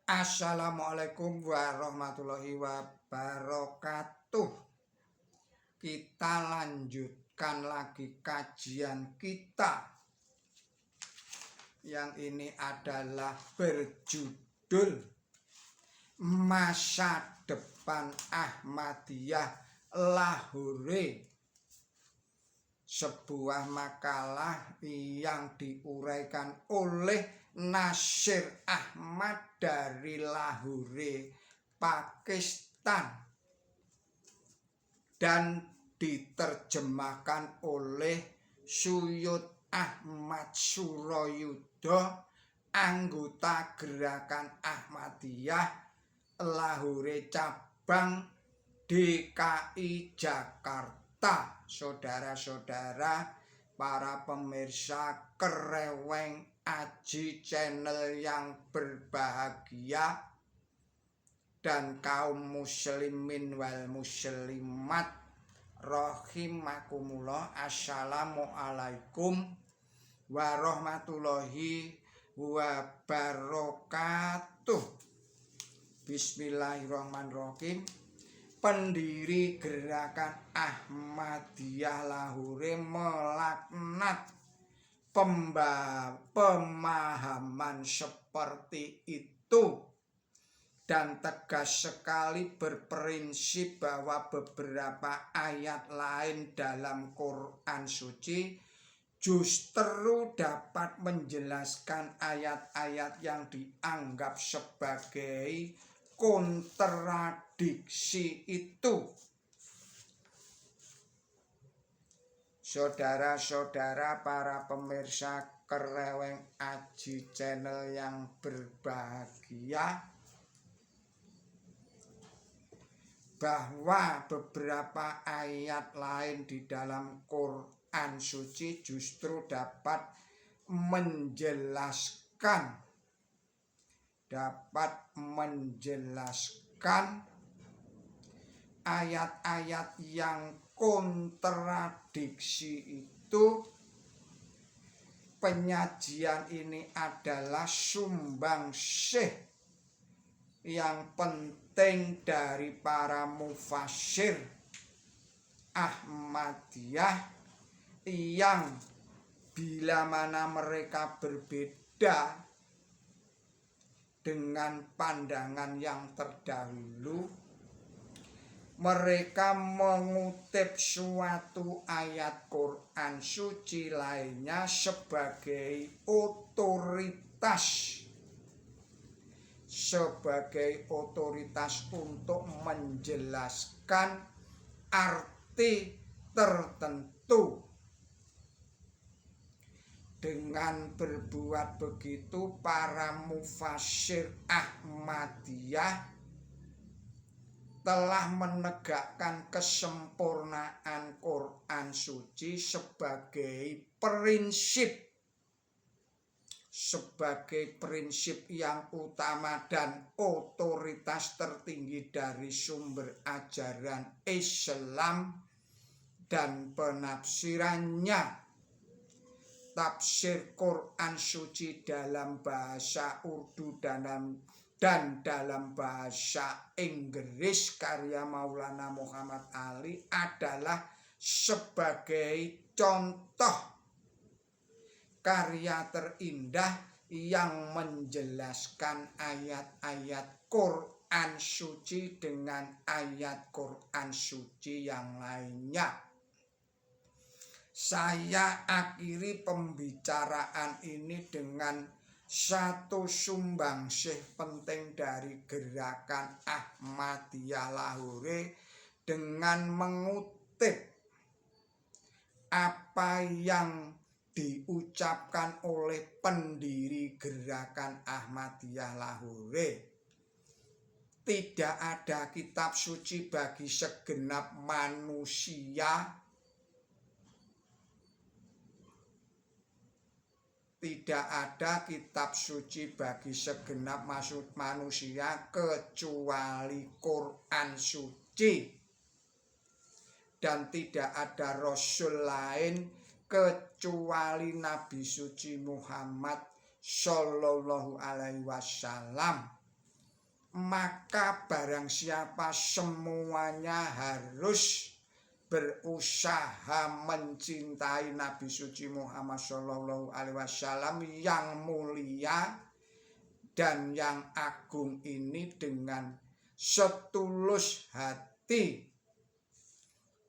Assalamualaikum warahmatullahi wabarakatuh. Kita lanjutkan lagi kajian kita. Yang ini adalah berjudul Masa Depan Ahmadiyah Lahore. Sebuah makalah yang diuraikan oleh Nasir Ahmad dari Lahore, Pakistan, dan diterjemahkan oleh Suyud Ahmad Suroyudo, anggota Gerakan Ahmadiyah Lahore Cabang DKI Jakarta. Saudara-saudara, para pemirsa Kereweng Aji Channel yang berbahagia, dan kaum muslimin wal muslimat rahimakumullah. Assalamualaikum warahmatullahi wabarakatuh. Bismillahirrahmanirrahim. Pendiri Gerakan Ahmadiyah Lahore melaknat pemahaman seperti itu dan tegas sekali berprinsip bahwa beberapa ayat lain dalam Quran suci justru dapat menjelaskan ayat-ayat yang dianggap sebagai kontradiksi itu. Saudara-saudara, para pemirsa Kereweng Aji Channel yang berbahagia, bahwa beberapa ayat lain di dalam Quran suci justru dapat menjelaskan ayat-ayat yang kontradiksi itu. Penyajian ini adalah sumbangsih yang penting dari para mufassir Ahmadiyah yang bila mana mereka berbeda dengan pandangan yang terdahulu, mereka mengutip suatu ayat Quran suci lainnya sebagai otoritas untuk menjelaskan arti tertentu. Dengan berbuat begitu, para mufassir Ahmadiyah telah menegakkan kesempurnaan Quran suci sebagai prinsip yang utama dan otoritas tertinggi dari sumber ajaran Islam dan penafsirannya. Tafsir Quran suci dalam bahasa Urdu dan dalam bahasa Inggris karya Maulana Muhammad Ali adalah sebagai contoh karya terindah yang menjelaskan ayat-ayat Quran suci dengan ayat Quran suci yang lainnya. Saya akhiri pembicaraan ini dengan satu sumbangsih penting dari Gerakan Ahmadiyah Lahore dengan mengutip apa yang diucapkan oleh pendiri Gerakan Ahmadiyah Lahore. Tidak ada kitab suci bagi segenap manusia. Tidak ada kitab suci bagi segenap manusia kecuali Quran suci. Dan tidak ada rasul lain kecuali Nabi suci Muhammad Sallallahu Alaihi Wasallam. maka barang siapa semuanya harus berusaha mencintai Nabi suci Muhammad Shallallahu Alaihi Wasallam yang mulia dan yang agung ini dengan setulus hati,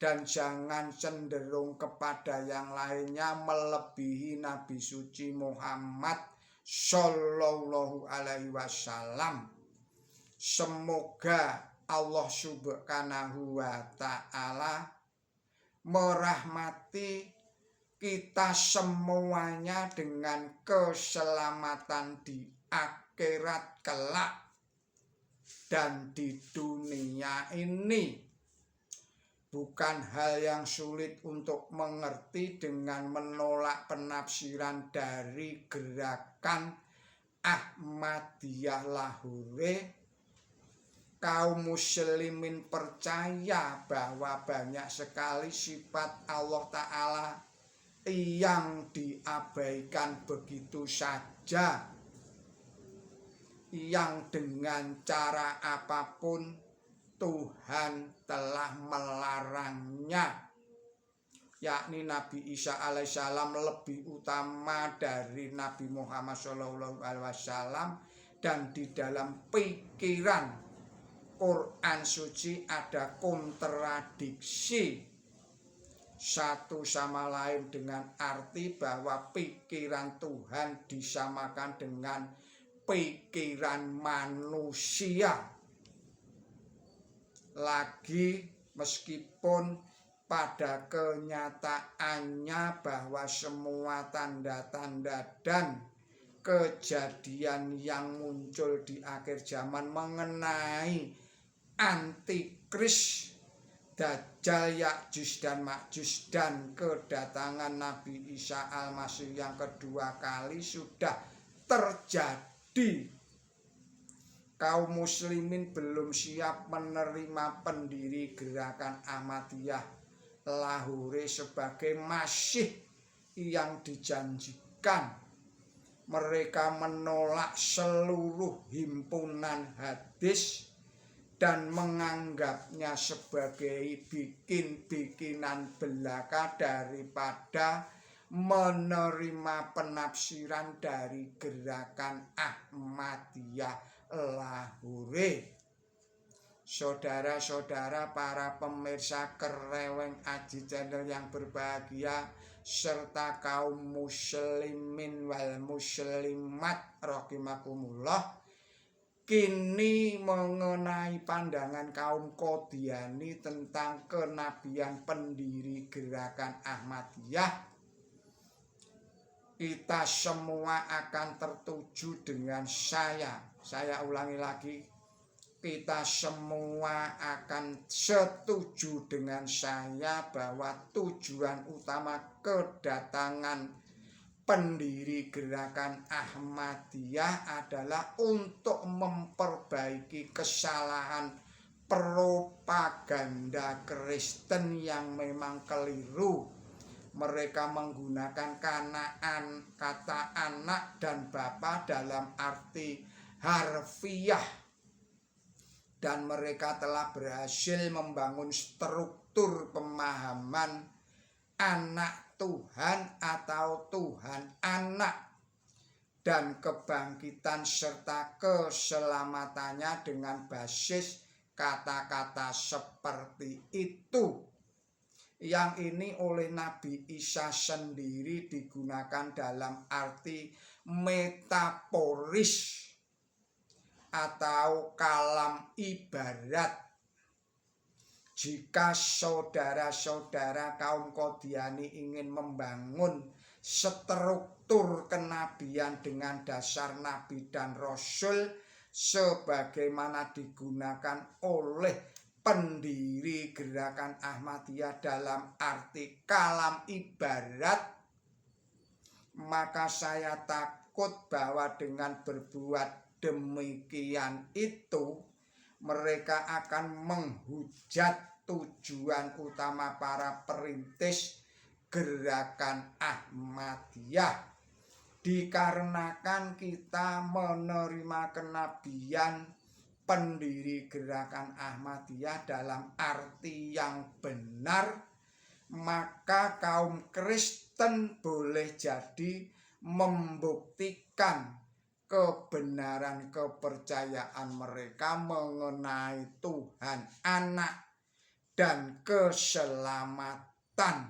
dan jangan cenderung kepada yang lainnya melebihi Nabi suci Muhammad Shallallahu Alaihi Wasallam. Semoga Allah Subhanahu wa Ta'ala merahmati kita semuanya dengan keselamatan di akhirat kelak dan di dunia ini. Bukan hal yang sulit untuk mengerti dengan menolak penafsiran dari gerakan Ahmadiyah Lahore. Kaum muslimin percaya bahwa banyak sekali sifat Allah Ta'ala yang diabaikan begitu saja, yang dengan cara apapun Tuhan telah melarangnya, yakni Nabi Isa alaihissalam lebih utama dari Nabi Muhammad SAW, dan di dalam pikiran Quran suci ada kontradiksi satu sama lain, dengan arti bahwa pikiran Tuhan disamakan dengan pikiran manusia. Lagi meskipun pada kenyataannya bahwa semua tanda-tanda dan kejadian yang muncul di akhir zaman mengenai antikris, Dajjal, Ya'juj dan Ma'juj, dan kedatangan Nabi Isa Al-Masih yang kedua kali sudah terjadi. Kaum muslimin belum siap menerima pendiri gerakan Ahmadiyah Lahore sebagai masih yang dijanjikan. Mereka menolak seluruh himpunan hadis dan menganggapnya sebagai bikin-bikinan belaka daripada menerima penafsiran dari gerakan Ahmadiyah Lahore. Saudara-saudara para pemirsa Kereweng Aji Channel yang berbahagia, serta kaum muslimin wal muslimat rahimakumullah, kini mengenai pandangan kaum Qadiani tentang kenabian pendiri gerakan Ahmadiyah, kita semua akan tertuju dengan saya ulangi lagi, kita semua akan setuju dengan saya bahwa tujuan utama kedatangan pendiri gerakan Ahmadiyah adalah untuk memperbaiki kesalahan propaganda Kristen yang memang keliru. Mereka menggunakan kata anak dan bapa dalam arti harfiah, dan mereka telah berhasil membangun struktur pemahaman anak Tuhan atau Tuhan anak dan kebangkitan serta keselamatannya dengan basis kata-kata seperti itu. Yang ini oleh Nabi Isa sendiri digunakan dalam arti metaforis atau kalam ibarat. Jika saudara-saudara kaum Qadiani ingin membangun struktur kenabian dengan dasar nabi dan rasul sebagaimana digunakan oleh pendiri gerakan Ahmadiyah dalam arti kalam ibarat, maka saya takut bahwa dengan berbuat demikian itu mereka akan menghujat tujuan utama para perintis gerakan Ahmadiyah. Dikarenakan kita menerima kenabian pendiri gerakan Ahmadiyah dalam arti yang benar, maka kaum Kristen boleh jadi membuktikan kebenaran kepercayaan mereka mengenai Tuhan Anak dan keselamatan.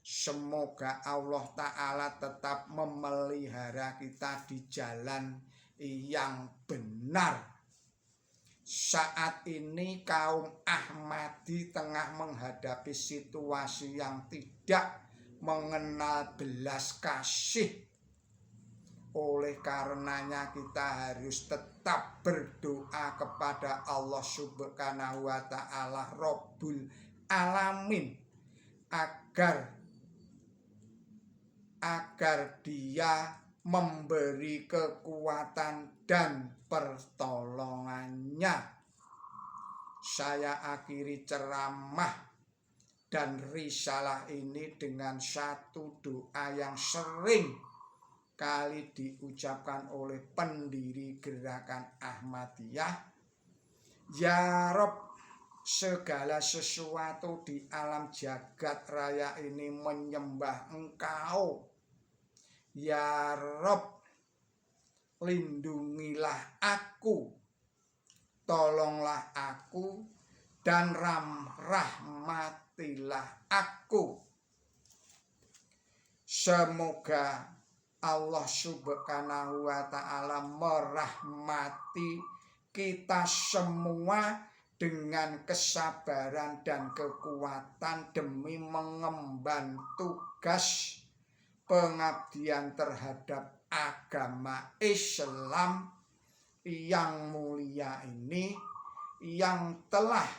Semoga Allah Ta'ala tetap memelihara kita di jalan yang benar. Saat ini kaum Ahmadi tengah menghadapi situasi yang tidak mengenal belas kasih. Oleh karenanya kita harus tetap berdoa kepada Allah Subhanahu wa Ta'ala Rabbul Alamin agar Dia memberi kekuatan dan pertolongannya. Saya akhiri ceramah dan risalah ini dengan satu doa yang sering kali diucapkan oleh pendiri gerakan Ahmadiyah. Ya Rob, segala sesuatu di alam jagat raya ini menyembah Engkau. Ya Rob, lindungilah aku, tolonglah aku, dan rahmatilah aku. Semoga Allah Subhanahu wa Ta'ala merahmati kita semua dengan kesabaran dan kekuatan demi mengemban tugas pengabdian terhadap agama Islam yang mulia ini, yang telah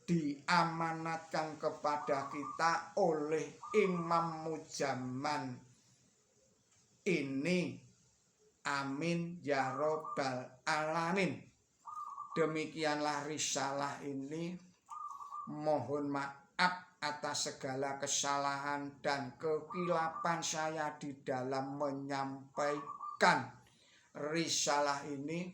diamanatkan kepada kita oleh Imam Muzzaman ini. Amin ya Rabbal Alamin. Demikianlah risalah ini. Mohon maaf atas segala kesalahan dan kekilapan saya di dalam menyampaikan risalah ini.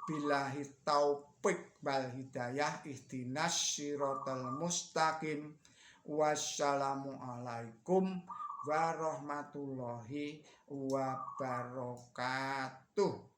Billahi taufiq wal hidayah, ihdinas siratal mustaqim. Wassalamualaikum warahmatullahi wabarakatuh.